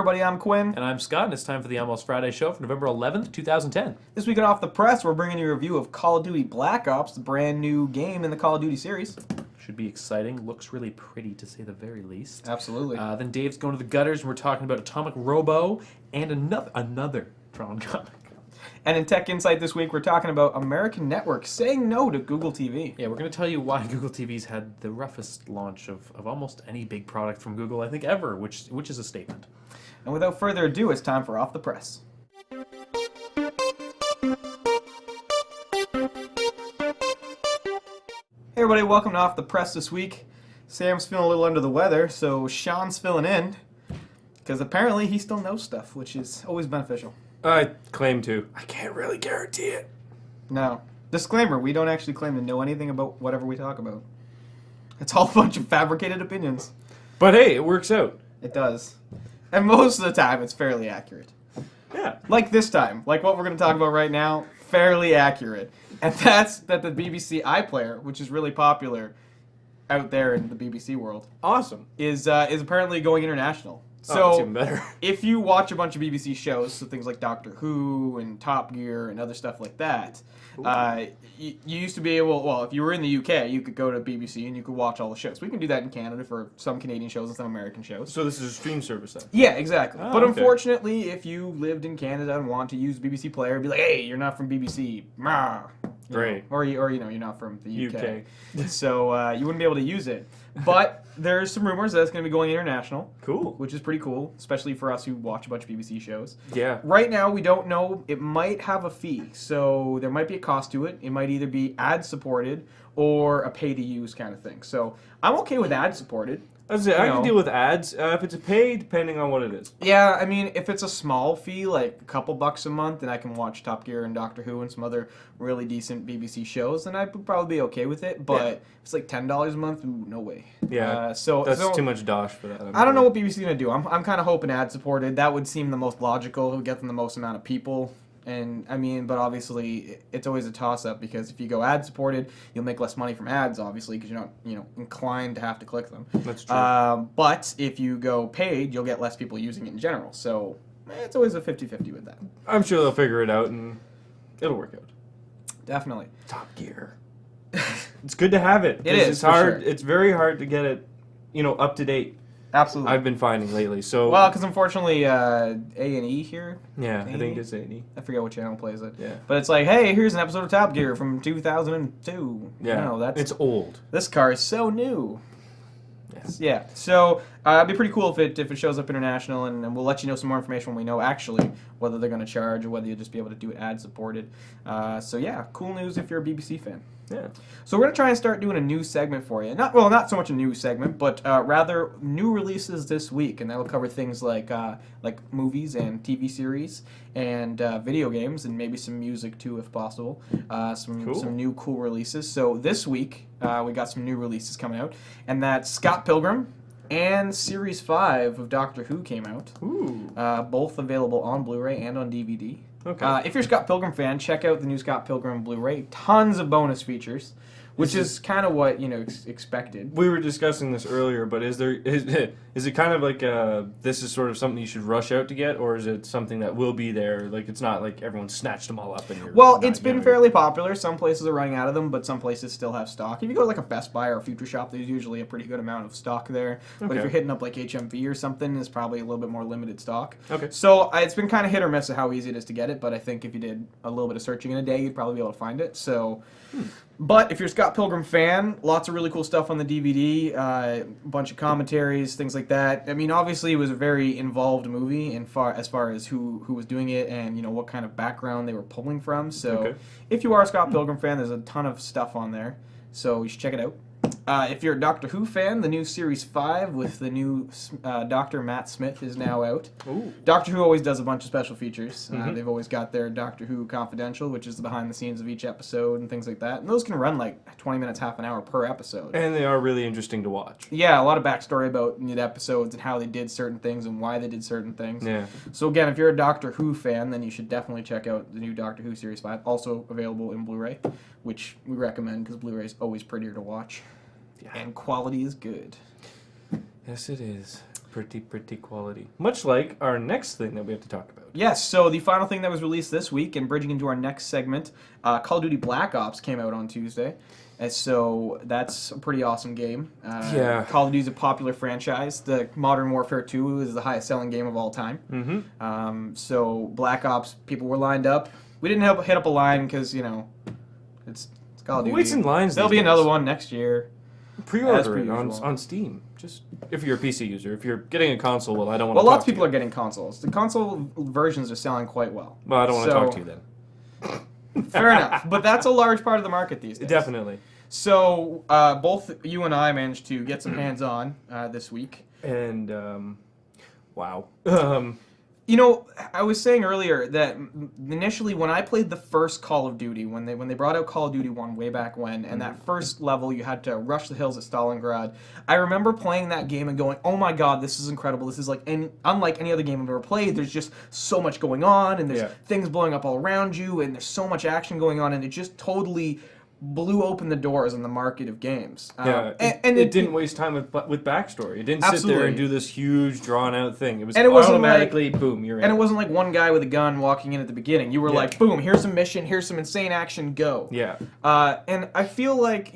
everybody, I'm Quinn. And I'm Scott, and it's time for the Almost Friday show for November 11th, 2010. This week on Off the Press, we're bringing you a review of Call of Duty Black Ops, the brand new game in the Call of Duty series. Should be exciting. Looks really pretty, to say the very least. Absolutely. Then Dave's going to the gutters, and we're talking about Atomic Robo and another Tron comic. And in Tech Insight this week, we're talking about American networks saying no to Google TV. Yeah, we're going to tell you why Google TV's had the roughest launch of almost any big product from Google, I think, ever, which is a statement. And without further ado, it's time for Off the Press. Hey everybody, welcome to Off the Press this week. Sam's feeling a little under the weather, so Sean's filling in, because apparently he still knows stuff, which is always beneficial. I claim to. I can't really guarantee it. No. Disclaimer, we don't actually claim to know anything about whatever we talk about. It's all a bunch of fabricated opinions. But hey, it works out. It does. And most of the time, it's fairly accurate. Yeah. Like this time, like what we're going to talk about right now, fairly accurate. And that's that the BBC iPlayer, which is really popular out there in the BBC world, Awesome. is apparently going international. Oh, So that's even better. if you watch a bunch of BBC shows, so things like Doctor Who and Top Gear and other stuff like that, you used to be able, well, if you were in the UK, you could go to BBC and you could watch all the shows. We can do that in Canada for some Canadian shows and some American shows. So this is a stream service then? Yeah, exactly. Oh, but okay. Unfortunately, if you lived in Canada and want to use BBC Player, it'd be like, hey, you're not from BBC. Rah. You know, Right. or you're not from the UK. UK. So you wouldn't be able to use it. But there's some rumors that it's going to be going international. Cool. Which is pretty cool, especially for us who watch a bunch of BBC shows. Yeah. Right now, we don't know. It might have a fee, so there might be a cost to it. It might either be ad-supported or a pay-to-use kind of thing. So I'm okay with ad-supported. I can deal with ads if it's a pay, depending on what it is. Yeah, I mean, if it's a small fee, like a couple bucks a month, then I can watch Top Gear and Doctor Who and some other really decent BBC shows, then I'd probably be okay with it. But if it's like $10 a month, ooh, no way. Yeah, so that's too much dosh for that. I don't know what BBC is going to do. I'm kind of hoping ad-supported. That would seem the most logical. It would get them the most amount of people. And, I mean, but obviously, it's always a toss-up, because if you go ad-supported, you'll make less money from ads, obviously, because you're not, inclined to have to click them. That's true. But if you go paid, you'll get less people using it in general. So, it's always a 50-50 with that. I'm sure they'll figure it out, and it'll work out. Definitely. Top Gear. It's good to have it. It is, It's for hard. sure. It's very hard to get it, up to date. Absolutely. I've been finding lately. So Well, because unfortunately, A&E here, yeah, I think A&E? it's A&E. I forget what channel plays it. Yeah. But it's like, hey, here's an episode of Top Gear from 2002. Yeah. No, It's old. This car is so new. Yes. Yeah, so it'd be pretty cool if it shows up international, and we'll let you know some more information when we know actually whether they're going to charge or whether you'll just be able to do it ad-supported. So yeah, cool news if you're a BBC fan. Yeah. So we're going to try and start doing a new segment for you. Not so much a new segment, but rather new releases this week, and that'll cover things like movies and TV series and video games, and maybe some music too, if possible. Some new cool releases. So this week we got some new releases coming out, and that's Scott Pilgrim and Series 5 of Doctor Who came out. Ooh. Both available on Blu-ray and on DVD. Okay. If you're a Scott Pilgrim fan, check out the new Scott Pilgrim Blu-ray. Tons of bonus features, which is kind of what expected. We were discussing this earlier, but is it kind of like this is sort of something you should rush out to get, or is it something that will be there? Like, it's not like everyone snatched them all up and you're Well, not it's been getting fairly popular. Some places are running out of them, but some places still have stock. If you go to like a Best Buy or a Future Shop, there's usually a pretty good amount of stock there. But if Okay. you're hitting up like HMV or something, there's probably a little bit more limited stock. Okay. So it's been kind of hit or miss of how easy it is to get it, but I think if you did a little bit of searching in a day, you'd probably be able to find it. So, but if you're a Scott Pilgrim fan, lots of really cool stuff on the DVD, a bunch of commentaries, things like that. I mean, obviously it was a very involved movie as far as who was doing it and what kind of background they were pulling from. So if you are a Scott Pilgrim fan, there's a ton of stuff on there. So you should check it out. If you're a Doctor Who fan, the new Series 5 with the new Dr. Matt Smith is now out. Ooh. Doctor Who always does a bunch of special features. They've always got their Doctor Who Confidential, which is the behind the scenes of each episode and things like that. And those can run like 20 minutes, half an hour per episode. And they are really interesting to watch. Yeah, a lot of backstory about the episodes and how they did certain things and why they did certain things. Yeah. So again, if you're a Doctor Who fan, then you should definitely check out the new Doctor Who Series 5, also available in Blu-ray, which we recommend because Blu-ray is always prettier to watch. Yeah. And quality is good. Yes, it is. Pretty quality. Much like our next thing that we have to talk about. Yes, so the final thing that was released this week, and bridging into our next segment, Call of Duty Black Ops came out on Tuesday. And so that's a pretty awesome game. Yeah. Call of Duty is a popular franchise. The Modern Warfare 2 is the highest selling game of all time. Mm-hmm. So Black Ops, people were lined up. We didn't hit up a line because, it's Call of Duty. Waits in lines. There'll be another one next year. Pre-order it on Steam. Just if you're a PC user. If you're getting a console, well, I don't want to. Well, lots of people are getting consoles. The console versions are selling quite well. Well, I don't want to talk to you then. Fair enough, but that's a large part of the market these days. Definitely. So both you and I managed to get some hands-on this week. And wow. I was saying earlier that initially when I played the first Call of Duty, when they brought out Call of Duty 1 way back when, and that first level you had to rush the hills at Stalingrad, I remember playing that game and going, oh my god, this is incredible. This is unlike any other game I've ever played. There's just so much going on, and there's things blowing up all around you, and there's so much action going on, and it just totally blew open the doors on the market of games. It didn't waste time with backstory. It didn't sit there and do this huge drawn out thing. It was automatically boom, you're in. And it wasn't like one guy with a gun walking in at the beginning. You were like, boom, here's a mission, here's some insane action, go. Yeah. And I feel like,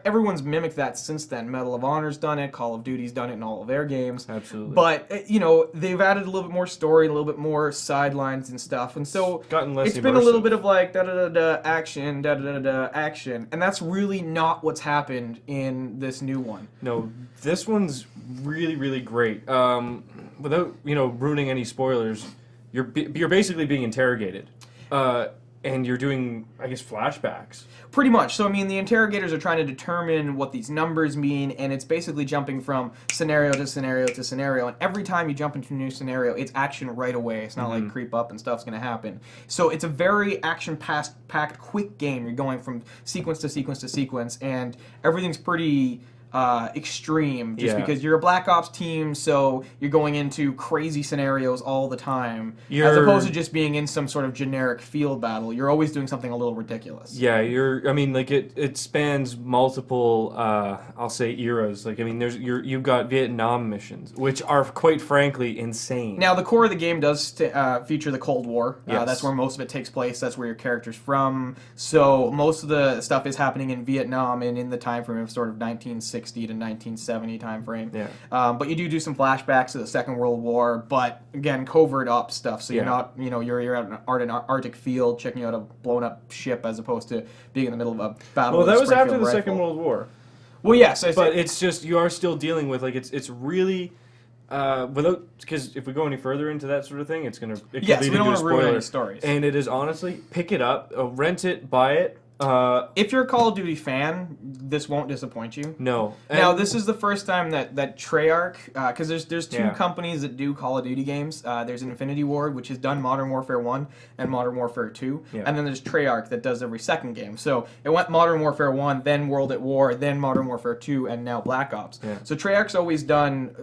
everyone's mimicked that since then. Medal of Honor's done it, Call of Duty's done it in all of their games. Absolutely. But, they've added a little bit more story, a little bit more sidelines and stuff. And so it's been a little bit of like da-da-da-da action, da-da-da-da action. And that's really not what's happened in this new one. No, this one's really, really great. Without ruining any spoilers, you're basically being interrogated, and you're doing, I guess, flashbacks. Pretty much. So, the interrogators are trying to determine what these numbers mean, and it's basically jumping from scenario to scenario to scenario. And every time you jump into a new scenario, it's action right away. It's not like creep up and stuff's going to happen. So it's a very action-packed, quick game. You're going from sequence to sequence to sequence, and everything's pretty extreme just because you're a Black Ops team, so you're going into crazy scenarios all the time as opposed to just being in some sort of generic field battle. You're always doing something a little ridiculous. Yeah, it spans multiple I'll say eras. You've got Vietnam missions, which are quite frankly insane. Now the core of the game does feature the Cold War. Yes. That's where most of it takes place. That's where your character's from. So most of the stuff is happening in Vietnam and in the time frame of sort of 1960 to 1970 time frame. Yeah. But you do some flashbacks to the Second World War, but again, covert up stuff. So you're not, you're out in an Arctic field checking out a blown up ship as opposed to being in the middle of a battle. Well, with that a was after Springfield the rifle. Second World War. Well, yes, but it's just you are still dealing with it's really. Because if we go any further into that sort of thing, it could lead we don't into want a to ruin spoiler. any stories. And it is honestly, pick it up, rent it, buy it. If you're a Call of Duty fan, this won't disappoint you. No. Now, this is the first time that Treyarch, because there's two Yeah. companies that do Call of Duty games. There's Infinity Ward, which has done Modern Warfare 1 and Modern Warfare 2. Yeah. And then there's Treyarch that does every second game. So it went Modern Warfare 1, then World at War, then Modern Warfare 2, and now Black Ops. Yeah. So Treyarch's always done,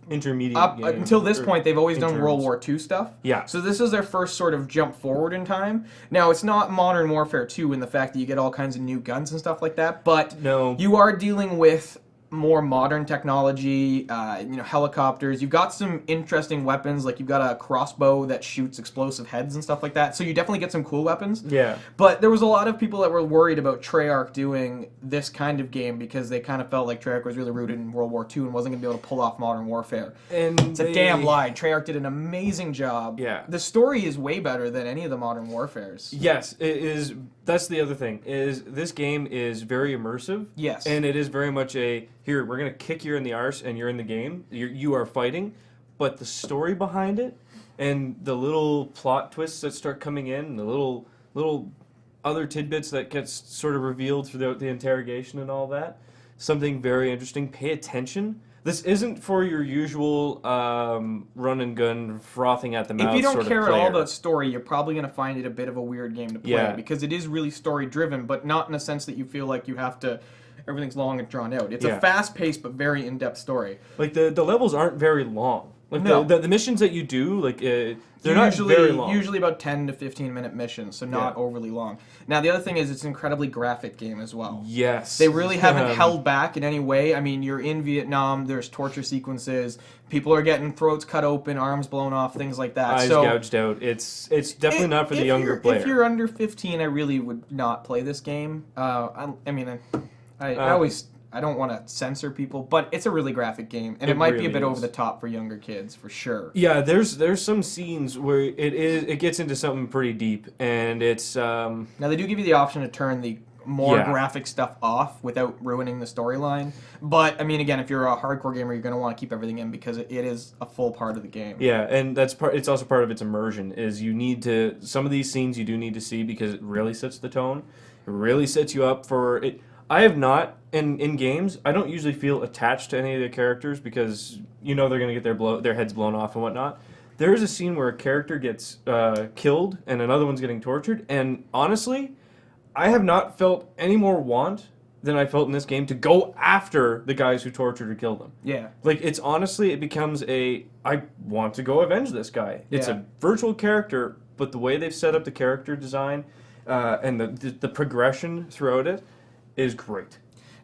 intermediate up game, until this or point, they've always done interns. World War II stuff. Yeah. So this is their first sort of jump forward in time. Now, it's not Modern Warfare 2 in the fact that you get all kinds of new guns and stuff like that, but No. you are dealing with more modern technology, helicopters. You've got some interesting weapons, like you've got a crossbow that shoots explosive heads and stuff like that. So you definitely get some cool weapons. Yeah. But there was a lot of people that were worried about Treyarch doing this kind of game because they kind of felt like Treyarch was really rooted in World War II and wasn't going to be able to pull off Modern Warfare. And It's a damn lie. Treyarch did an amazing job. Yeah. The story is way better than any of the Modern Warfares. Yes, it is. That's the other thing. Is this game is very immersive. Yes. And it is very much here, we're going to kick you in the arse and you're in the game. You are fighting. But the story behind it and the little plot twists that start coming in, and the little other tidbits that gets sort of revealed throughout the interrogation and all that, something very interesting. Pay attention. This isn't for your usual run and gun, frothing at the mouth. If you don't sort of care at all player. about story, you're probably going to find it a bit of a weird game to play because it is really story driven, but not in a sense that you feel like you have to. Everything's long and drawn out. It's a fast-paced but very in-depth story. Like the levels aren't very long. Like No. the missions that you do, like they're not very long. Usually about 10 to 15 minute missions, so not overly long. Now the other thing is it's an incredibly graphic game as well. Yes. They really haven't held back in any way. I mean, you're in Vietnam, there's torture sequences, people are getting throats cut open, arms blown off, things like that. Eyes gouged out. It's definitely not for the younger player. If you're under 15, I really would not play this game. I don't want to censor people, but it's a really graphic game, and it might be a bit over the top for younger kids, for sure. Yeah, there's some scenes where it gets into something pretty deep, and it's Now they do give you the option to turn the more graphic stuff off without ruining the storyline. But I mean, again, if you're a hardcore gamer, you're going to want to keep everything in because it is a full part of the game. Yeah, and it's also part of its immersion. Is you need to some of these scenes you do need to see because it really sets the tone. It really sets you up for it. I have not in games. I don't usually feel attached to any of the characters because they're going to get their heads blown off and whatnot. There is a scene where a character gets killed and another one's getting tortured, and honestly, I have not felt any more want than I felt in this game to go after the guys who tortured or killed them. Yeah. Like, it becomes I want to go avenge this guy. It's a virtual character, but the way they've set up the character design and the progression throughout it is great.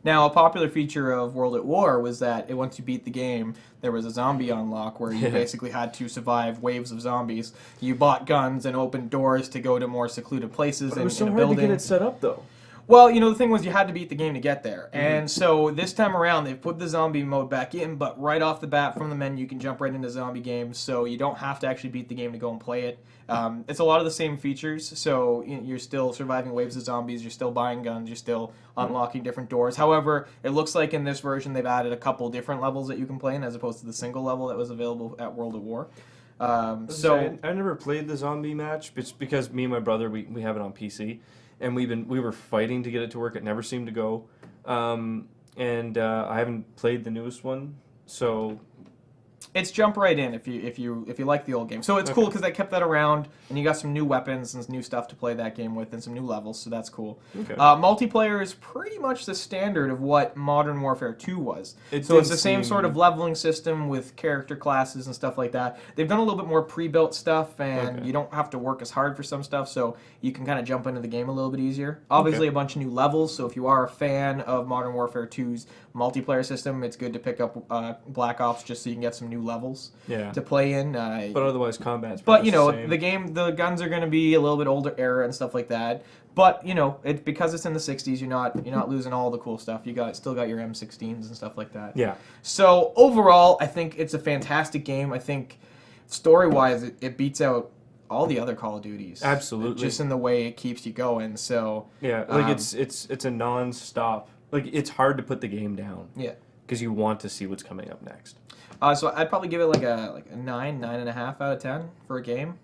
Now, a popular feature of World at War was that once you beat the game, there was a zombie unlock where you basically had to survive waves of zombies. You bought guns and opened doors to go to more secluded places in a building. It was so hard to get it set up, though. Well, the thing was you had to beat the game to get there. And so this time around, they've put the zombie mode back in, but right off the bat from the menu, you can jump right into zombie games, so you don't have to actually beat the game to go and play it. It's a lot of the same features, so you're still surviving waves of zombies, you're still buying guns, you're still unlocking different doors. However, it looks like in this version they've added a couple different levels that you can play in as opposed to the single level that was available at World at War. I never played the zombie match. It's because me and my brother, we have it on PC. And we were fighting to get it to work. It never seemed to go, and I haven't played the newest one, so it's jump right in if you like the old game. So it's cool because they kept that around, and you got some new weapons and new stuff to play that game with, and some new levels. So that's cool. Okay. Multiplayer is pretty much the standard of what Modern Warfare 2 was. It's the same sort of leveling system with character classes and stuff like that. They've done a little bit more pre-built stuff, and you don't have to work as hard for some stuff, so you can kind of jump into the game a little bit easier. Obviously, a bunch of new levels. So if you are a fan of Modern Warfare 2's multiplayer system, it's good to pick up Black Ops just so you can get some new levels to play in. But otherwise, combat's the guns are going to be a little bit older era and stuff like that. But because it's in the 60s, you're not losing all the cool stuff. Still got your M16s and stuff like that. Yeah. So overall, I think it's a fantastic game. I think story-wise, it beats out all the other Call of Duties. Absolutely. Just in the way it keeps you going. So it's a non-stop. Like, it's hard to put the game down. Yeah. Because you want to see what's coming up next. So I'd probably give it like a 9.5 out of 10 for a game.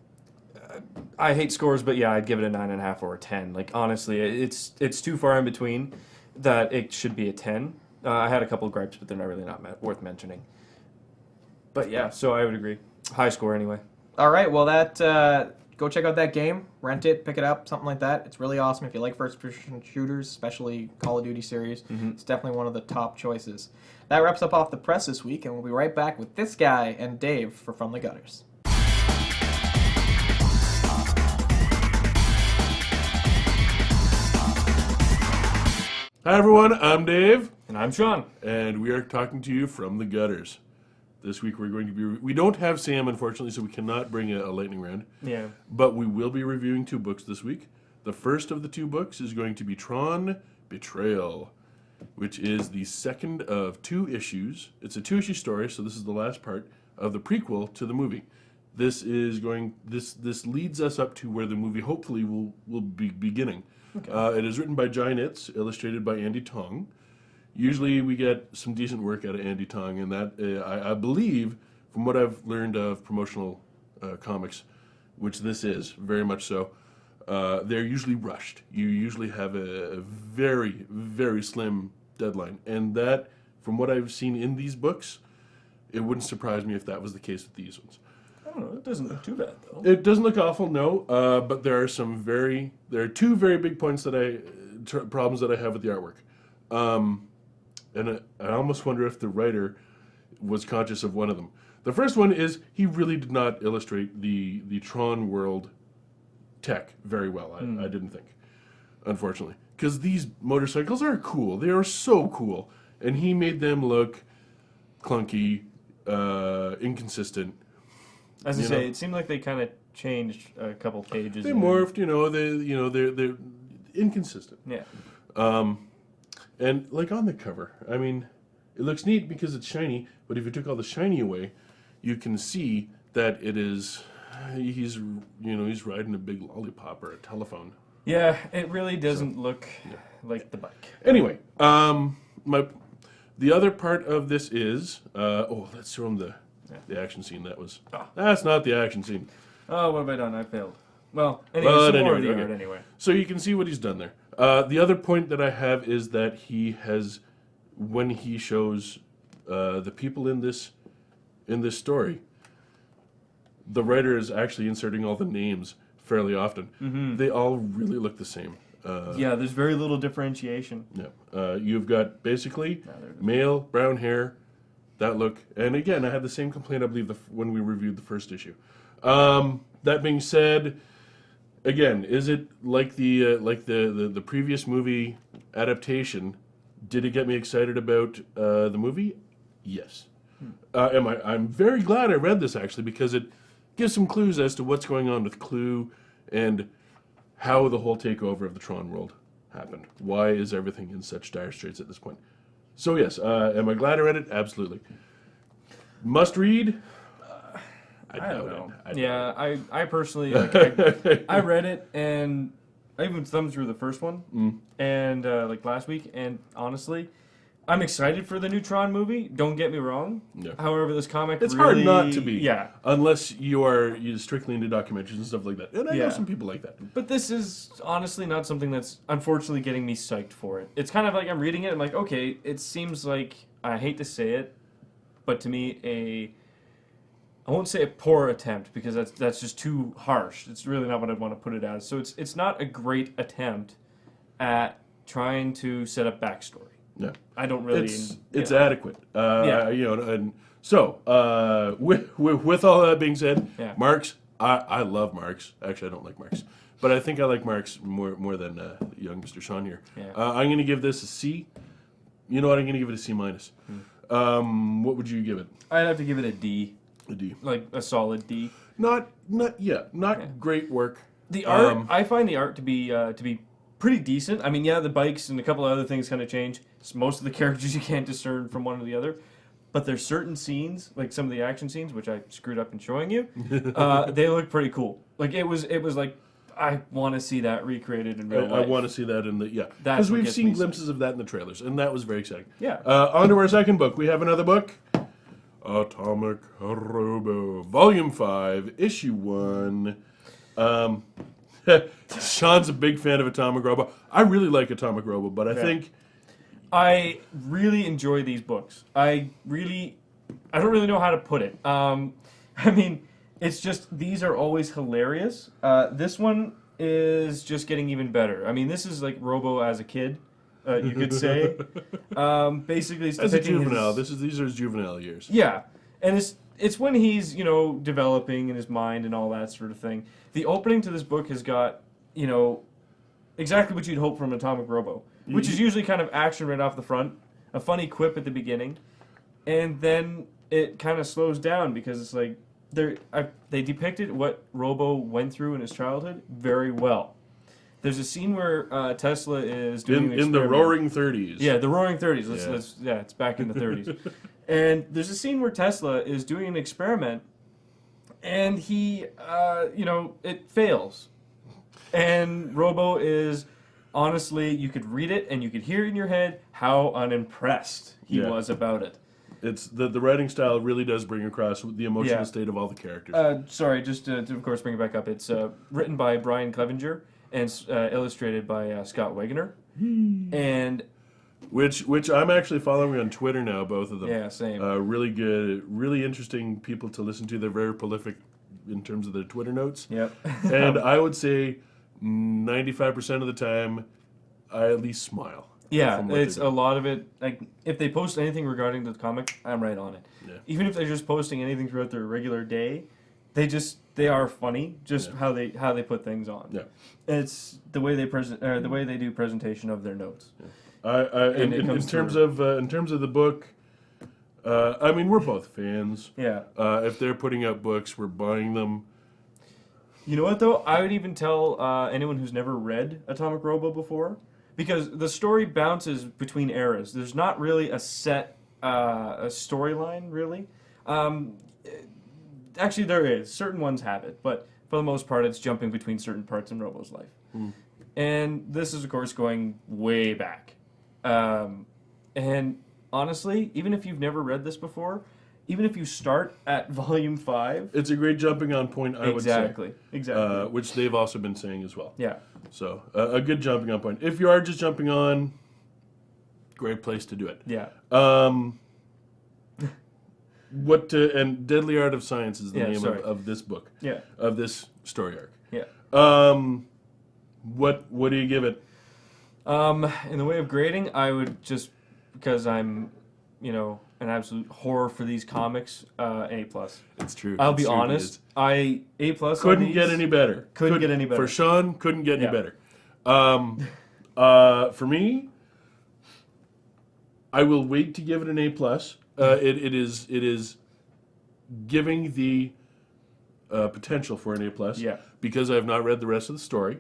I hate scores, but yeah, I'd give it a 9.5 or a 10. Like, honestly, it's too far in between that it should be a 10. I had a couple of gripes, but they're not really worth mentioning. But yeah, so I would agree. High score anyway. All right, well go check out that game, rent it, pick it up, something like that. It's really awesome if you like first-person shooters, especially Call of Duty series. It's definitely one of the top choices. That wraps up Off the Press this week, and we'll be right back with this guy and Dave for From the Gutters. Hi everyone, I'm Dave. And I'm Sean. And we are talking to you from the gutters. This week we're going to be... We don't have Sam, unfortunately, so we cannot bring a lightning round. Yeah. But we will be reviewing 2 books this week. The first of the 2 books is going to be Tron, Betrayal, which is the second of 2 issues. It's a 2-issue story, so this is the last part of the prequel to the movie. This leads us up to where the movie hopefully will be beginning. Okay. It is written by Jai Nitz, illustrated by Andy Tong. Usually we get some decent work out of Andy Tong, and that I believe, from what I've learned of promotional comics, which this is, very much so, they're usually rushed. You usually have a very, very slim deadline. And that, from what I've seen in these books, it wouldn't surprise me if that was the case with these ones. I don't know, it doesn't look too bad, though. It doesn't look awful, no, but there are 2 very big points problems that I have with the artwork. And I almost wonder if the writer was conscious of one of them. The first one is he really did not illustrate the Tron world tech very well. I didn't think, unfortunately, because these motorcycles are cool. They are so cool, and he made them look clunky, inconsistent. As I say, it seemed like they kind of changed a couple pages. They morphed, they're inconsistent. Yeah. And like on the cover, I mean, it looks neat because it's shiny, but if you took all the shiny away, you can see that it is, he's riding a big lollipop or a telephone. Yeah, it really doesn't look like the bike. Anyway, the other part of this is, let's show him the action scene. That's not the action scene. Oh, what have I done? I failed. Well, anyway, some more of the art anyway. So you can see what he's done there. The other point that I have is that he has, when he shows the people in this story, the writer is actually inserting all the names fairly often. Mm-hmm. They all really look the same. There's very little differentiation. Yeah, you've got basically male, brown hair, that look. And again, I had the same complaint, I believe, when we reviewed the first issue. That being said, again, is it like the previous movie adaptation? Did it get me excited about the movie? Yes. I'm very glad I read this actually because it gives some clues as to what's going on with Clue and how the whole takeover of the Tron world happened. Why is everything in such dire straits at this point? So yes, am I glad I read it? Absolutely. Must read? I don't know. I personally, I read it and I even thumbed through the first one and last week, and honestly, I'm excited for the new Tron movie. Don't get me wrong. Yeah. However, this comic it's really, hard not to be. Yeah. Unless you're strictly into documentaries and stuff like that. And I know some people like that. But this is honestly not something that's unfortunately getting me psyched for it. It's kind of like I'm reading it. I'm like, okay, it seems like, I hate to say it, but to me I won't say a poor attempt because that's just too harsh. It's really not what I want to put it as. So it's not a great attempt at trying to set up backstory. Yeah, I don't really. It's adequate. And so with all that being said, Marx. I love Marx. Actually, I don't like Marx, but I think I like Marx more than young Mr. Sean here. Yeah. I'm going to give this a C. You know what? I'm going to give it a C minus. What would you give it? I'd have to give it a D. A D. Like a solid D. Not great work. The art, I find the art to be pretty decent. I mean, the bikes and a couple of other things kind of change. So most of the characters you can't discern from one to the other. But there's certain scenes, like some of the action scenes, which I screwed up in showing you, they look pretty cool. Like it was like, I want to see that recreated in real life. I want to see that in the, because we've seen glimpses of that in the trailers, and that was very exciting. Yeah. On to our second book. We have another book. Atomic Robo, Volume 5, Issue 1. Sean's a big fan of Atomic Robo. I really like Atomic Robo, but I think... I really enjoy these books. I don't really know how to put it. I mean, it's just, these are always hilarious. This one is just getting even better. I mean, this is like Robo as a kid. You could say, basically, it's as a juvenile. These are his juvenile years. Yeah, and it's when he's developing in his mind and all that sort of thing. The opening to this book has got exactly what you'd hope from Atomic Robo, which is usually kind of action right off the front, a funny quip at the beginning, and then it kind of slows down because it's like they depicted what Robo went through in his childhood very well. There's a scene where Tesla is doing in the Roaring 30s. Yeah, the Roaring 30s. It's back in the 30s. And there's a scene where Tesla is doing an experiment, and he, it fails. And Robo is, honestly, you could read it and you could hear it in your head how unimpressed he was about it. It's the writing style really does bring across the emotional state of all the characters. Sorry, just to of course bring it back up. It's written by Brian Clevenger and illustrated by Scott Wegener, and which I'm actually following on Twitter now. Both of them. Yeah, same. Really good, really interesting people to listen to. They're very prolific in terms of their Twitter notes. Yep. And I would say 95% of the time, I at least smile. Yeah, from what it's they do. a lot of it. Like, if they post anything regarding the comic, I'm right on it. Yeah. Even if they're just posting anything throughout their regular day, they are funny. Just how they put things on. Yeah. It's the way they the way they do presentation of their notes. In terms of the book, I mean, we're both fans. Yeah. If they're putting out books, we're buying them. You know what though? I would even tell anyone who's never read Atomic Robo before, because the story bounces between eras. There's not really a set a storyline really. Actually, there is. Certain ones have it, but for the most part, it's jumping between certain parts in Robo's life. And this is, of course, going way back. And honestly, even if you've never read this before, even if you start at volume 5... It's a great jumping on point, I would say. Exactly. Which they've also been saying as well. Yeah. So, a good jumping on point. If you are just jumping on, great place to do it. Yeah. And Deadly Art of Science is the name of this book. Yeah. Of this story arc. Yeah. What do you give it? In the way of grading, I would just, because I'm, an absolute horror for these comics, A+. It's true. I'll be honest, A+ Couldn't get any better. Couldn't get any better. For Sean, couldn't get any Yeah. better. For me, I will wait to give it an A+. It is giving the potential for an A+. Yeah. Because I have not read the rest of the story.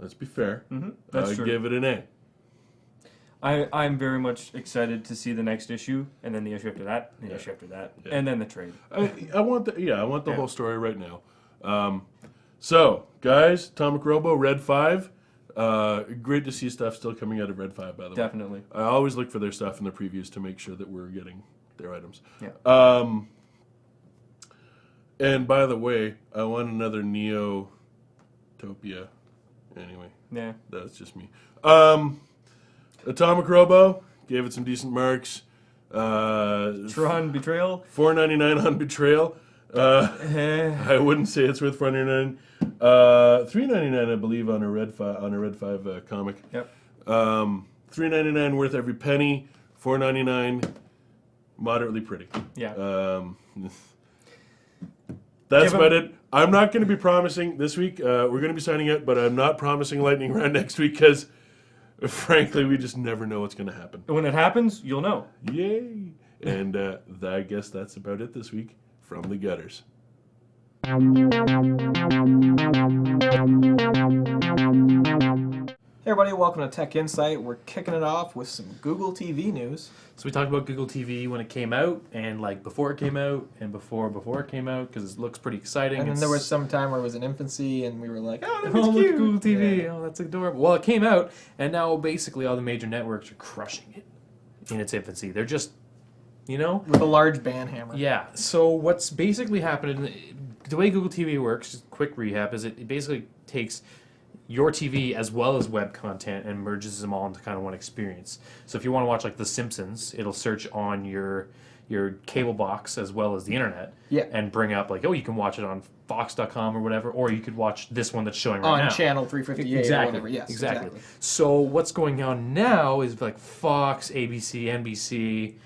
Let's be fair. That's true. Give it an A. I'm very much excited to see the next issue, and then the issue after that, and the issue after that, and then the trade. I want the whole story right now. So, guys, Atomic Robo, Red 5. Great to see stuff still coming out of Red 5, by the way. Definitely. I always look for their stuff in the previews to make sure that we're getting their items. Yeah. And by the way, I want another Neotopia. Anyway, Yeah. that's just me. Atomic Robo, gave it some decent marks. Tron Betrayal. $4.99 on Betrayal. I wouldn't say it's worth $4.99. $3.99, I believe, on a Red 5 comic. Yep. $3.99 worth every penny. $4.99 moderately pretty. Yeah. That's about it. I'm not going to be promising this week. We're going to be signing out, but I'm not promising Lightning Round next week because, frankly, we just never know what's going to happen. When it happens, you'll know. Yay! And I guess that's about it this week from the gutters. Hey everybody, welcome to Tech Insight. We're kicking it off with some Google TV news. So we talked about Google TV when it came out, and like before it came out, and before it came out, because it looks pretty exciting. And then there was some time where it was in infancy, and we were like, oh, that oh, was look, cute. Google TV, Yeah. oh, that's adorable. Well, it came out, and now basically all the major networks are crushing it in its infancy. They're just, With a large band hammer. Yeah. So what's basically happening, the way Google TV works, just quick recap, is it basically takes your TV as well as web content and merges them all into kind of one experience. So if you want to watch like The Simpsons, it'll search on your cable box as well as the internet, and bring up like, oh, you can watch it on Fox.com or whatever, or you could watch this one that's showing right now. On channel 358 Exactly. or whatever. Yes, exactly. So what's going on now is like Fox, ABC, NBC,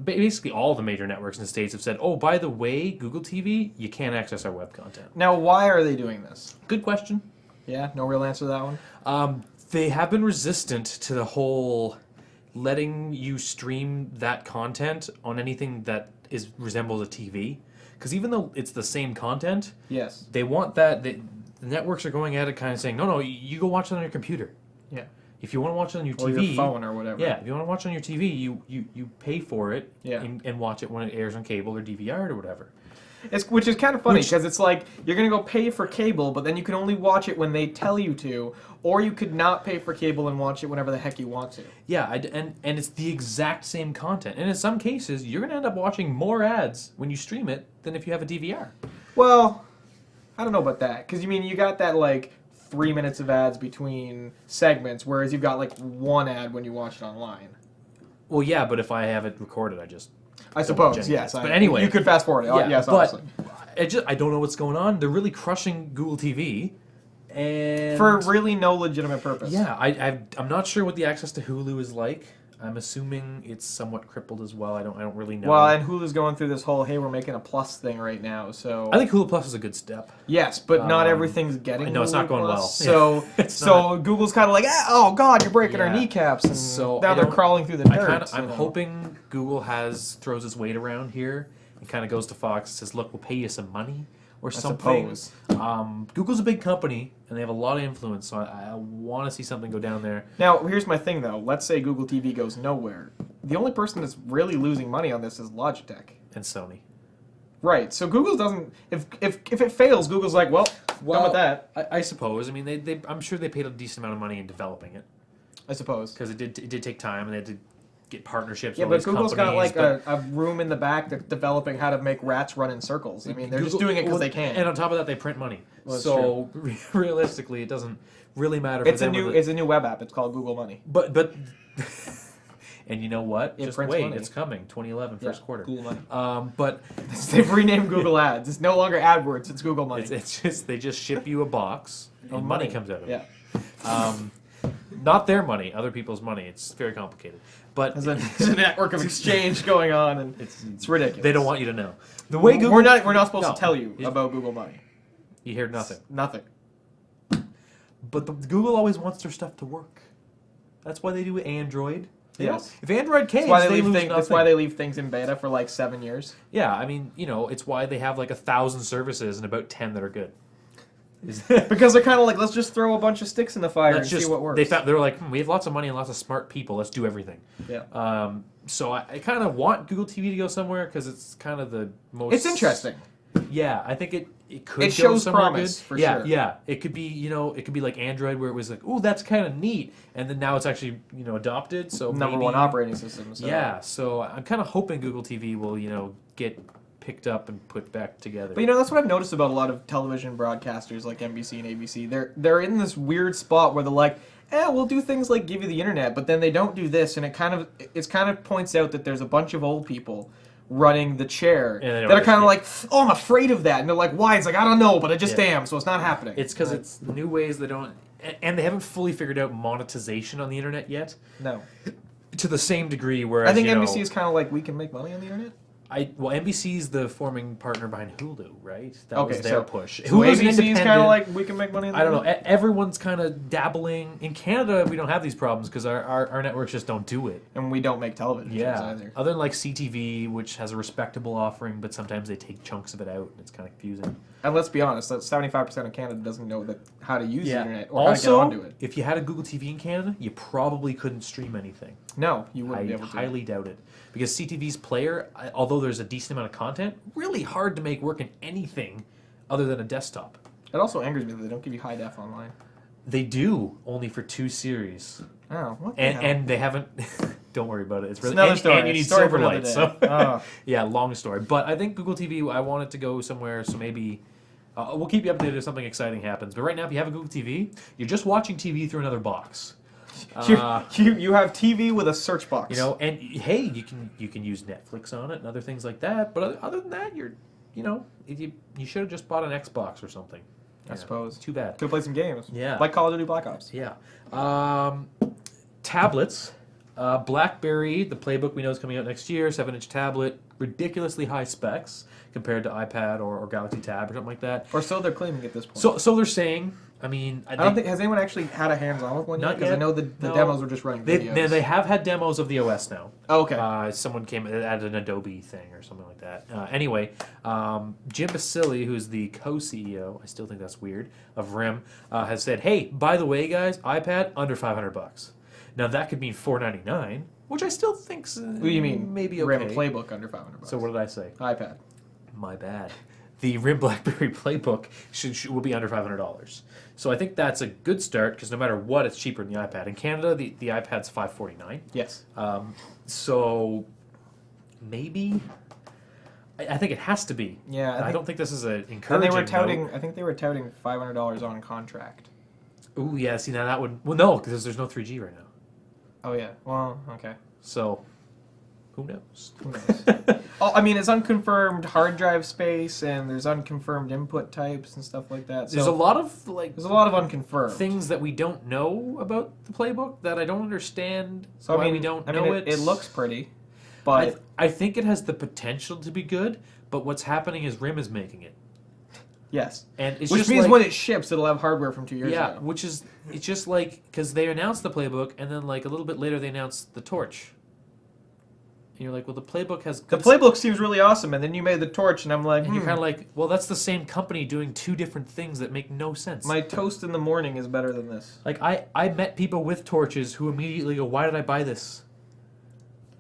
basically all the major networks in the States have said, oh, by the way, Google TV, you can't access our web content. Now, why are they doing this? Good question. Yeah, no real answer to that one? They have been resistant to the whole letting you stream that content on anything that resembles a TV. Because even though it's the same content, Yes. they want that. The networks are going at it kind of saying, no, you go watch it on your computer. Yeah. If you want to watch it on your Or TV, your phone or whatever. yeah, if you want to watch it on your TV, you pay for it, Yeah. and watch it when it airs on cable or DVR or whatever. Which is kind of funny because it's like you're going to go pay for cable, but then you can only watch it when they tell you to, or you could not pay for cable and watch it whenever the heck you want to. Yeah, and it's the exact same content. And in some cases, you're going to end up watching more ads when you stream it than if you have a DVR. Well, I don't know about that because you got that like 3 minutes of ads between segments, whereas you've got like one ad when you watch it online. Well, yeah, but if I have it recorded, I suppose, Jenny. yes. But anyway, you could fast forward it. Yeah, Yes, but obviously. I don't know what's going on. They're really crushing Google TV And for really no legitimate purpose. yeah, I'm not sure what the access to Hulu is like. I'm assuming it's somewhat crippled as well. I don't really know. Well, and Hulu's going through this whole, hey, we're making a Plus thing right now, so... I think Hulu Plus is a good step. Yes, but not everything's getting I know, it's Hulu not going Plus, well. So, so Google's kind of like, oh, God, you're breaking our Yeah. kneecaps, and So now I they're don't- crawling through the dirt. I'm hoping Google throws its weight around here and kind of goes to Fox and says, look, we'll pay you some money or something. suppose. Google's a big company and they have a lot of influence, so I want to see something go down there. Now, here's my thing, though. Let's say Google TV goes nowhere. The only person that's really losing money on this is Logitech. And Sony. Right, so Google doesn't... If it fails, Google's like, well, done with that, I suppose. I mean, I'm sure they paid a decent amount of money in developing it I suppose. because it did take time and they had to get partnerships Yeah, with all but these Google's got companies, like but a room in the back that's developing how to make rats run in circles. I mean, they're just Google- doing it because well, they can. And on top of that, they print money. Well, that's So realistically, it doesn't really matter for It's a them. new a new web app. It's called Google Money. But and you know what? It Just prints wait, money. it's coming. 2011 first Yeah, quarter. Google Money. But They've renamed Google Ads. It's no longer AdWords. It's Google Money. it's just they just ship you a box and money comes out of it. Yeah. Not their money, other people's money. It's very complicated. But There's a network of exchange going on, and it's ridiculous. they don't want you to know. The way Google we're not supposed No. to tell you about Google Money. You hear nothing. Nothing. But Google always wants their stuff to work. That's why they do Android. You know, Yes. if Android caves, That's why they lose that's nothing. why they leave things in beta for like 7 years. Yeah, I mean, it's why they have like 1,000 services and about 10 that are good. Because they're kind of like, let's just throw a bunch of sticks in the fire Let's and see what works. They're like, we have lots of money and lots of smart people. Let's do everything. Yeah. So I kind of want Google TV to go somewhere because it's kind of the most. It's interesting. Yeah, I think it could. It go shows somewhere promise, good. for yeah, sure. Yeah, it could be. It could be like Android, where it was like, oh, that's kind of neat, and then now it's actually adopted. So Number maybe, one operating system. So. Yeah, so I'm kind of hoping Google TV will get picked up and put back together. But that's what I've noticed about a lot of television broadcasters like NBC and ABC. They're in this weird spot where they're like, we'll do things like give you the internet, but then they don't do this, and it kind of points out that there's a bunch of old people running the chair Yeah, they don't that are kind of like, understand. oh, I'm afraid of that, and they're like, why? It's like, I don't know, but I just Yeah. am, so it's not happening. It's because Like, it's new ways they don't, and they haven't fully figured out monetization on the internet yet, no. to the same degree. Whereas I think NBC is kind of like, we can make money on the internet. NBC's the forming partner behind Hulu, right? That was Okay, their so push. So Hulu's ABC is kind independent. of like, we can make money on the I don't know. internet. Everyone's kind of dabbling. In Canada, we don't have these problems because our networks just don't do it. And we don't make television shows Yeah. either. Other than like CTV, which has a respectable offering, but sometimes they take chunks of it out, and it's kind of confusing. And let's be honest, 75% of Canada doesn't know how to use the internet or Also, how to get onto it. if you had a Google TV in Canada, you probably couldn't stream anything. No, you wouldn't be I able to. highly doubt it. Because CTV's player, although there's a decent amount of content, really hard to make work in anything other than a desktop. It also angers me that they don't give you high def online. They do, only for 2 series. Oh, what the And hell? and they haven't. Don't worry about it. It's really another and, story. And you need Story for another Silverlight. day. So Oh. yeah, long story. But I think Google TV. I want it to go somewhere. So maybe we'll keep you updated if something exciting happens. But right now, if you have a Google TV, you're just watching TV through another box. You have TV with a search box. And hey, you can use Netflix on it and other things like that. But other than that, you should have just bought an Xbox or something. I suppose. Too bad. Could have played some games. Yeah. Like Call of Duty Black Ops. Yeah. Tablets. BlackBerry, the playbook we know is coming out next year. 7-inch tablet, ridiculously high specs compared to iPad or Galaxy Tab or something like that. Or so they're claiming at this point. So they're saying. I mean, I don't think has anyone actually had a hands-on with one yet? Not Because I yet. know the No. demos were just running videos. they have had demos of the OS now. Oh, okay. Someone came and added an Adobe thing or something like that. Anyway, Jim Basile, who's the co-CEO, I still think that's weird, of RIM, has said, "Hey, by the way, guys, iPad under $500. Now that could mean $499, which I still think's What do you mean? maybe okay. RIM playbook under $500. So what did I say? iPad. My bad. The RIM BlackBerry Playbook will be under $500. So I think that's a good start because no matter what, it's cheaper than the iPad. In Canada, the iPad's $549. Yes. So maybe I think it has to be. Yeah, I don't think this is an And encouraging. they were touting. note. I think they were touting $500 on contract. Ooh, yeah. See, now that would no, because there's no 3G right now. Oh yeah. Well, okay. So Who knows? Who knows? Oh, I mean, it's unconfirmed hard drive space, and there's unconfirmed input types and stuff like that. So There's a lot of there's a lot of unconfirmed things that we don't know about the playbook that I don't understand. So why I mean, we don't know it. It looks pretty, but I think it has the potential to be good. But what's happening is RIM is making it. yes, And it's which just means like, when it ships, it'll have hardware from 2 years yeah, ago. which is it's just like because they announced the playbook and then like a little bit later they announced the torch. And you're like, well, the playbook has The playbook seems really awesome, and then you made the torch, and I'm like, and you're kind of like, well, that's the same company doing two different things that make no sense. my toast in the morning is better than this. Like I met people with torches who immediately go, why did I buy this?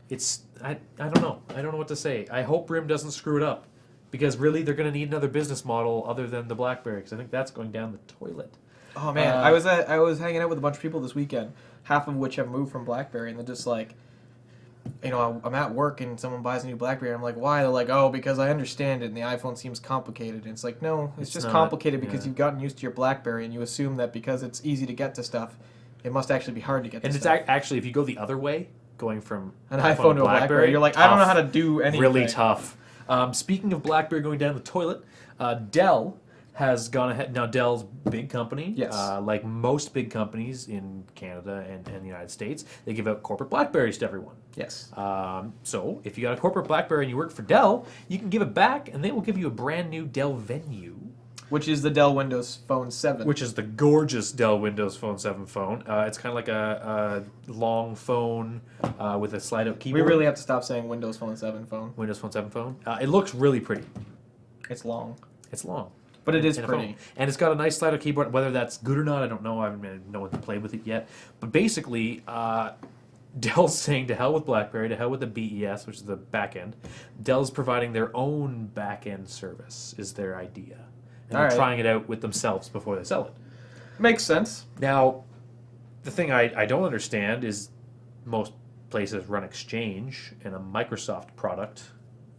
It's I don't know. I don't know what to say. I hope RIM doesn't screw it up. Because really, they're going to need another business model other than the BlackBerry. Because I think that's going down the toilet. Oh man, I was hanging out with a bunch of people this weekend, half of which have moved from BlackBerry, and they're just like, you know, I'm at work and someone buys a new BlackBerry. I'm like, why? They're like, oh, because I understand it, and the iPhone seems complicated. And it's like, no, it's just not, complicated because yeah. you've gotten used to your BlackBerry, and you assume that because it's easy to get to stuff, it must actually be hard to get to And it's stuff. actually, if you go the other way, going from An iPhone to a BlackBerry, you're like, I don't know how to do anything. Really tough. Speaking of BlackBerry going down the toilet, Dell has gone ahead. Now, Dell's a big company. Yes. Like most big companies in Canada and the United States, they give out corporate BlackBerries to everyone. Yes. So if you got a corporate BlackBerry and you work for Dell, you can give it back, and they will give you a brand new Dell Venue. Which is the Dell Windows Phone 7. Which is the gorgeous Dell Windows Phone 7 phone. It's kind of like a long phone with a slide-out we keyboard. really have to stop saying Windows Phone 7 phone. Windows Phone 7 phone. It looks really pretty. It's long. It's long. But it is in a pretty. phone. And it's got a nice slide-out keyboard. Whether that's good or not, I don't know. I haven't had no one to play with it yet. But basically, Dell's saying to hell with BlackBerry, to hell with the BES, which is the back end. Dell's providing their own back-end service, is their idea. And they're trying it out with themselves before they sell it. Makes sense. Now, the thing I don't understand is most places run Exchange, and a Microsoft product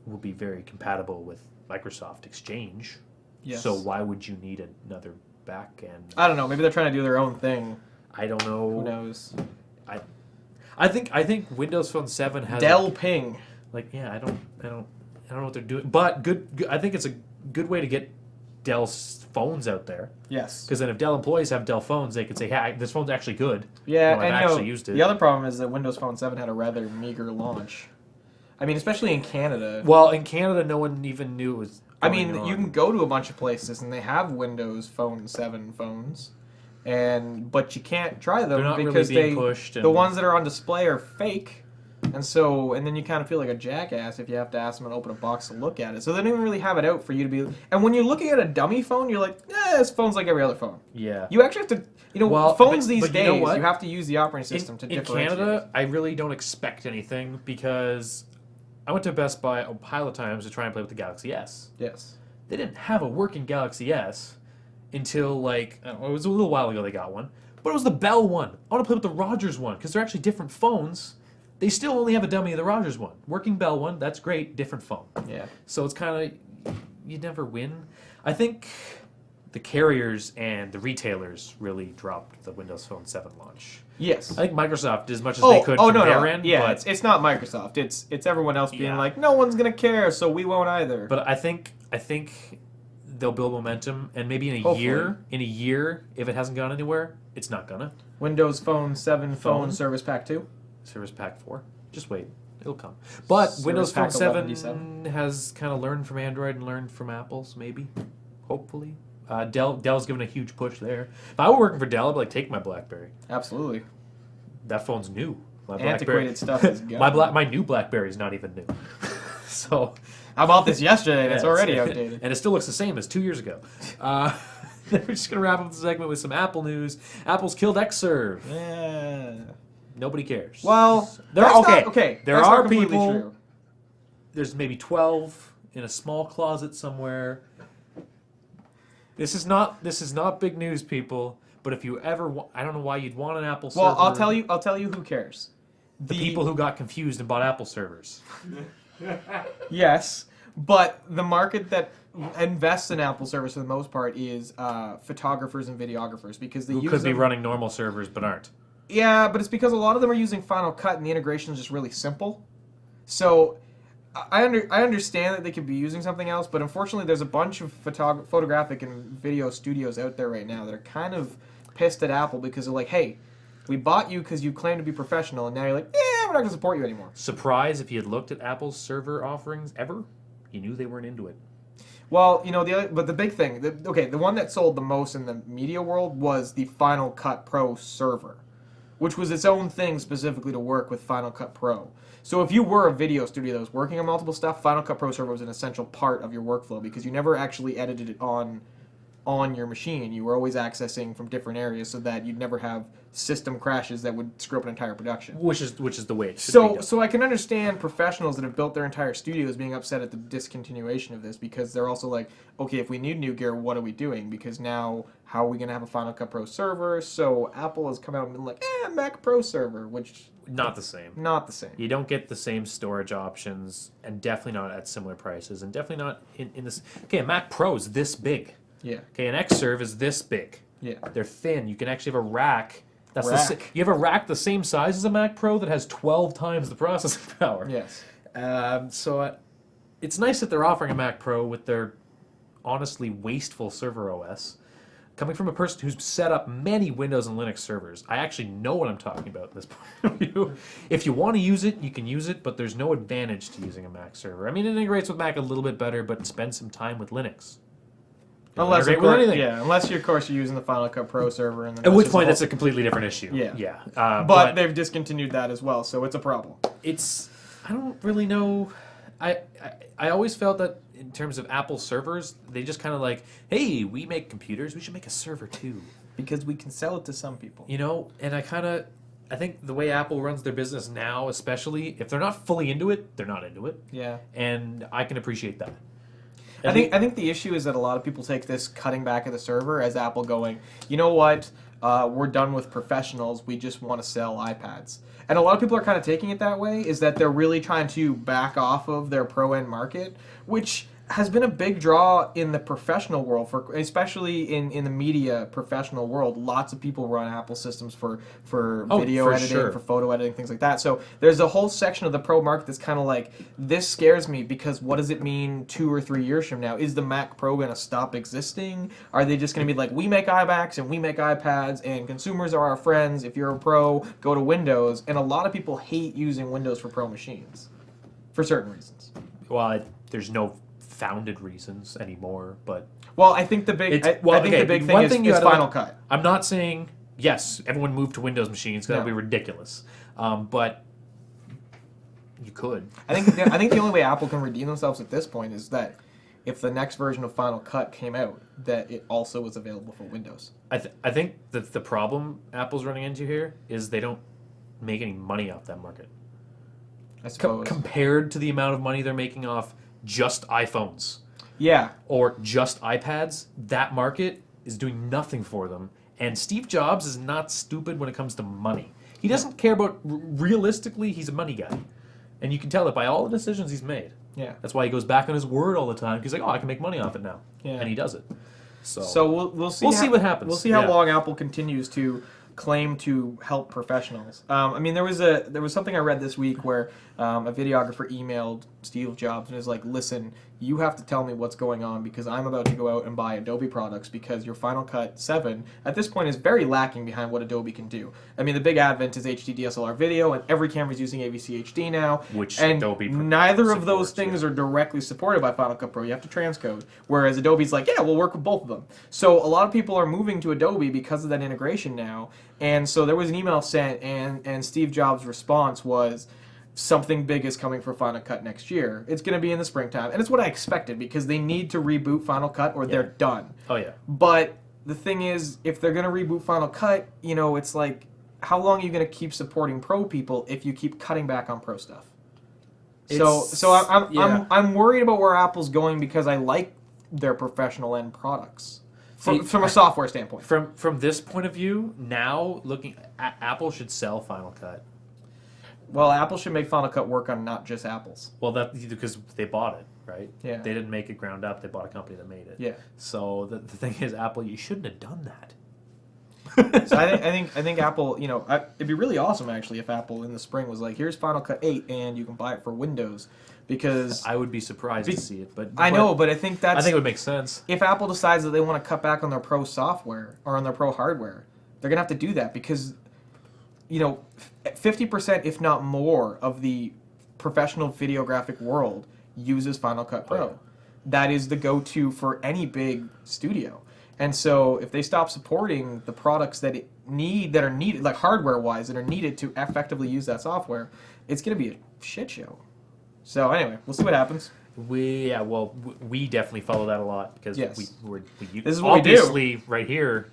will be very compatible with Microsoft Exchange. Yes. So why would you need another back end? I don't know. Maybe they're trying to do their own thing. I don't know. Who knows? I think Windows Phone 7 has Dell Ping. I don't know what they're doing, but good. I think it's a good way to get Dell's phones out there. Yes. Because then if Dell employees have Dell phones, they can say, "Hey, this phone's actually good." Yeah, I've and actually used it. the other problem is that Windows Phone 7 had a rather meager launch. I mean, especially in Canada. Well, in Canada, no one even knew it was. I mean, going you on. can go to a bunch of places and they have Windows Phone 7 phones, but you can't try them They're not really because being pushed the and- ones that are on display are fake. And then you kind of feel like a jackass if you have to ask them to open a box to look at it. So they don't even really have it out for you to be. And when you're looking at a dummy phone, you're like, this phone's like every other phone. Yeah. You actually have to, Well, phones but these you days, know what? you have to use the operating system to in differentiate. Canada, I really don't expect anything because I went to Best Buy a pile of times to try and play with the Galaxy S. Yes. They didn't have a working Galaxy S until I don't know, it was a little while ago they got one. But it was the Bell one. I want to play with the Rogers one because they're actually different phones. They still only have a dummy of the Rogers one. Working Bell one, that's great, different phone. Yeah. So it's kind of, you never win. I think the carriers and the retailers really dropped the Windows Phone 7 launch. Yes. I think Microsoft did as much as they could from their end. Yeah, but, it's not Microsoft. It's everyone else being Yeah. like, no one's gonna care, so we won't either. but I think they'll build momentum, and maybe in a Hopefully. year, if it hasn't gone anywhere, it's not gonna. Windows Phone 7 phone Phone? Service Pack 2. Service Pack 4. Just wait. It'll come. But Service Windows Phone Pack 7 11D7. has kind of learned from Android and learned from Apple's, maybe. Hopefully. Dell's given a huge push there. If I were working for Dell, I'd be like, take my BlackBerry. Absolutely. That phone's new. My Antiquated stuff is gone. my new BlackBerry is not even new. So I bought this yesterday and it's yeah, already outdated. and it still looks the same as 2 years ago. We're just gonna wrap up the segment with some Apple news. Apple's killed Xserve. Yeah. Nobody cares. Well, there that's okay. not- okay. There that's are not completely people. true. There's maybe 12 in a small closet somewhere. This is not big news, people. But if you ever, I don't know why you'd want an Apple server. Well, I'll tell you who cares. the people who got confused and bought Apple servers. Yes, but the market that invests in Apple servers for the most part is photographers and videographers because they Who use could be them- running normal servers but aren't. Yeah, but it's because a lot of them are using Final Cut and the integration is just really simple. So I understand that they could be using something else, but unfortunately, there's a bunch of photographic and video studios out there right now that are kind of pissed at Apple because they're like, hey, we bought you because you claim to be professional, and now you're like, we're not going to support you anymore. Surprise if you had looked at Apple's server offerings ever, you knew they weren't into it. Well, but the big thing, the one that sold the most in the media world was the Final Cut Pro server, which was its own thing specifically to work with Final Cut Pro. So if you were a video studio that was working on multiple stuff, Final Cut Pro server was an essential part of your workflow because you never actually edited it on your machine. You were always accessing from different areas so that you'd never have system crashes that would screw up an entire production. Which is the way it should be done. So I can understand professionals that have built their entire studios being upset at the discontinuation of this because they're also like, okay, if we need new gear, what are we doing? Because now, how are we going to have a Final Cut Pro server? So Apple has come out and been like, Mac Pro server, which... Not the same. Not the same. You don't get the same storage options, and definitely not at similar prices, and definitely not in this... Okay, a Mac Pro is this big. Yeah. Okay, an Xserve is this big. Yeah. They're thin. You can actually have a rack. You have a rack the same size as a Mac Pro that has 12 times the processing power. Yes. It's nice that they're offering a Mac Pro with their honestly wasteful server OS. Coming from a person who's set up many Windows and Linux servers, I actually know what I'm talking about at this point of view. If you want to use it, you can use it, but there's no advantage to using a Mac server. I mean, it integrates with Mac a little bit better, but spend some time with Linux. Unless, of course, of course, you're using the Final Cut Pro server. And at which point, that's a completely different issue. Yeah. But they've discontinued that as well, so it's a problem. I don't really know. I always felt that in terms of Apple servers, they just kind of like, hey, we make computers, we should make a server too. Because we can sell it to some people. And I think the way Apple runs their business now, especially, if they're not fully into it, they're not into it. Yeah. And I can appreciate that. I think the issue is that a lot of people take this cutting back of the server as Apple going, you know what, we're done with professionals, we just want to sell iPads. And a lot of people are kind of taking it that way, is that they're really trying to back off of their pro-end market, which has been a big draw in the professional world, especially in the media professional world. Lots of people run Apple systems for video editing, for photo editing, things like that. So there's a whole section of the pro market that's kind of like, this scares me because what does it mean 2 or 3 years from now? Is the Mac Pro going to stop existing? Are they just going to be like, we make iMacs and we make iPads and consumers are our friends. If you're a pro, go to Windows. And a lot of people hate using Windows for pro machines for certain reasons. Well, there's no founded reasons anymore, but I think the big the big thing is Final Cut. I'm not saying yes, everyone moved to Windows machines because that would be ridiculous, but you could. I think the only way Apple can redeem themselves at this point is that if the next version of Final Cut came out, that it also was available for Windows. I think that the problem Apple's running into here is they don't make any money off that market. I suppose compared to the amount of money they're making off just iPhones. Yeah. Or just iPads, that market is doing nothing for them. And Steve Jobs is not stupid when it comes to money. He doesn't care about, realistically, he's a money guy. And you can tell it by all the decisions he's made. Yeah. That's why he goes back on his word all the time. He's like, I can make money off it now. Yeah. And he does it. So we'll see. We'll see what happens. We'll see how long Apple continues to claim to help professionals. There was something I read this week where a videographer emailed Steve Jobs and is like, listen, you have to tell me what's going on because I'm about to go out and buy Adobe products because your Final Cut 7 at this point is very lacking behind what Adobe can do. I mean, the big advent is HD DSLR video and every camera is using AVC HD now. Which and Adobe neither of those things are directly supported by Final Cut Pro. You have to transcode. Whereas Adobe's like, yeah, we'll work with both of them. So a lot of people are moving to Adobe because of that integration now. And so there was an email sent and Steve Jobs' response was, something big is coming for Final Cut next year. It's going to be in the springtime. And it's what I expected because they need to reboot Final Cut or they're done. Oh, yeah. But the thing is, if they're going to reboot Final Cut, it's like, how long are you going to keep supporting pro people if you keep cutting back on pro stuff? I'm worried about where Apple's going because I like their professional end products. From a software standpoint. From this point of view, now looking at Apple should sell Final Cut. Well, Apple should make Final Cut work on not just Apple's. Well, that's because they bought it, right? Yeah. They didn't make it ground up. They bought a company that made it. Yeah. So the thing is, Apple, you shouldn't have done that. So I think Apple, it'd be really awesome actually if Apple in the spring was like, here's Final Cut 8 and you can buy it for Windows, because I would be surprised to see it, but I know, but I think I think it would make sense. if Apple decides that they want to cut back on their pro software or on their pro hardware, they're gonna have to do that because 50%, if not more, of the professional videographic world uses Final Cut Pro. Oh, yeah. That is the go-to for any big studio. And so if they stop supporting the products that are needed, like hardware-wise, that are needed to effectively use that software, it's going to be a shit show. So anyway, we'll see what happens. We definitely follow that a lot because Yes. we This is what we do. obviously right here,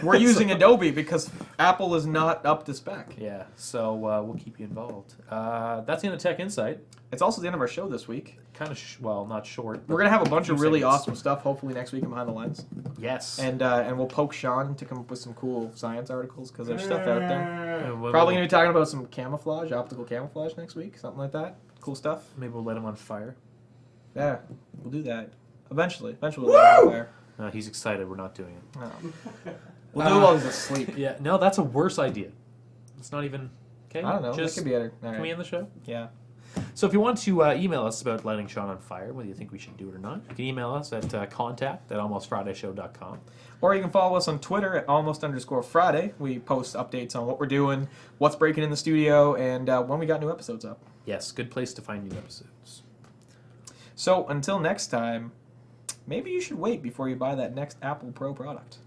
We're using Adobe because Apple is not up to spec. Yeah, so we'll keep you involved. That's the end of Tech Insight. It's also the end of our show this week. Kind of not short. We're going to have a bunch of 2 really segments. awesome stuff, hopefully next week in Behind the Lens. Yes. And we'll poke Sean to come up with some cool science articles because there's stuff out there. We'll- Probably going to be talking about some camouflage, optical camouflage next week, something like that. Cool stuff. maybe we'll let him on fire. Yeah, we'll do that. Eventually we'll let him there. He's excited. We're not doing it. No. We'll do it while he's asleep. Yeah. No, that's a worse idea. It's not even. Okay. I don't know. Just, That could be better. All Can we right. end the show? Yeah. So if you want to email us about lighting Sean on fire, whether you think we should do it or not, you can email us at contact@almostfridayshow.com. Or you can follow us on Twitter at almost_Friday. We post updates on what we're doing, what's breaking in the studio, and when we got new episodes up. Yes, good place to find new episodes. So until next time, maybe you should wait before you buy that next Apple Pro product.